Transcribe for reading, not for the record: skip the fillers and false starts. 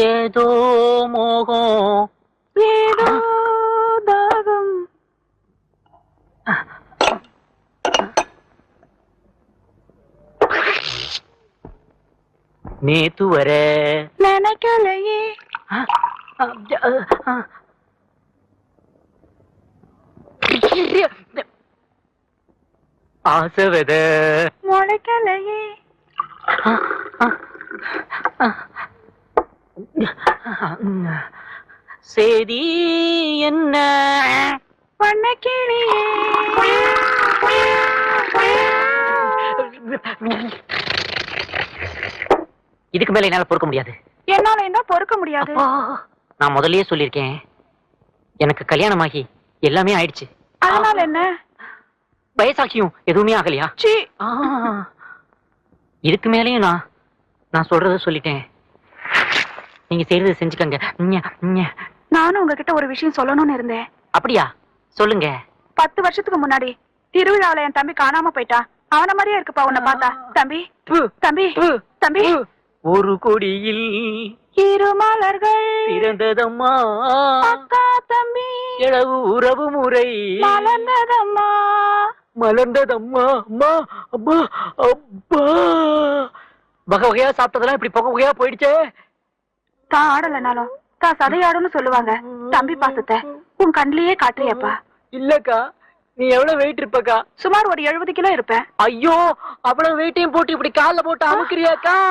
ஏதோ மோகம், ஏதோ தாகம். நேத்து வர நினைக்கலையே. ஆசவத முளைக்கலையே. சேதி என்ன வண்ணக்கிளியே. இதுக்கு மேல என்னால பொறுக்க முடியாது. என்னால என்ன பொறுக்க முடியாது? நான் முதல்லயே சொல்லியிருக்கேன், எனக்கு கல்யாணமாகி எல்லாமே ஆயிடுச்சு. அதனால என்ன? வயசாக்கியும் எதுவுமே ஆகலையா? இதுக்கு மேலேயும் நான் சொல்றத சொல்லிட்டேன். நீங்க செய்யறத செஞ்சுக்கங்க. நானும் உங்ககிட்ட ஒரு விஷயம் சொல்லணும்னு இருந்தேன். அப்படியா? சொல்லுங்க. 10 வருஷத்துக்கு முன்னாடி திருவிழாவில என் தம்பி காணாம போயிட்டான். அவன மாதிரியே இருக்குப்பா உன்னை பார்த்தா. தம்பி தம்பி தம்பி. ஒரு கொடியில் இரு மலர்கள் பிறந்ததம்மா, அக்கா தம்பி இளவு உறவு முறை மலர்ந்ததம்மா, மலர்ந்ததம்மா. அம்மா அம்மா அப்பா. வகை வகையா சாப்பிட்டதெல்லாம் இப்படி புகை வகையா போயிடுச்சே. தான் ஆடலனாலும் தான் சதையாடுன்னு சொல்லுவாங்க. தம்பி பாசத்தை உன் கண்ணிலேயே காட்டுறியப்பா. இல்லக்கா, நீ எவ்வளவு வெயிட் இருப்பக்கா? சுமார் ஒரு 70 கிலோ இருப்பேன். ஐயோ, அவ்வளவு வெயிட்டையும் போட்டு இப்படி கால்ல போட்டு அமுக்குறியாக்கா?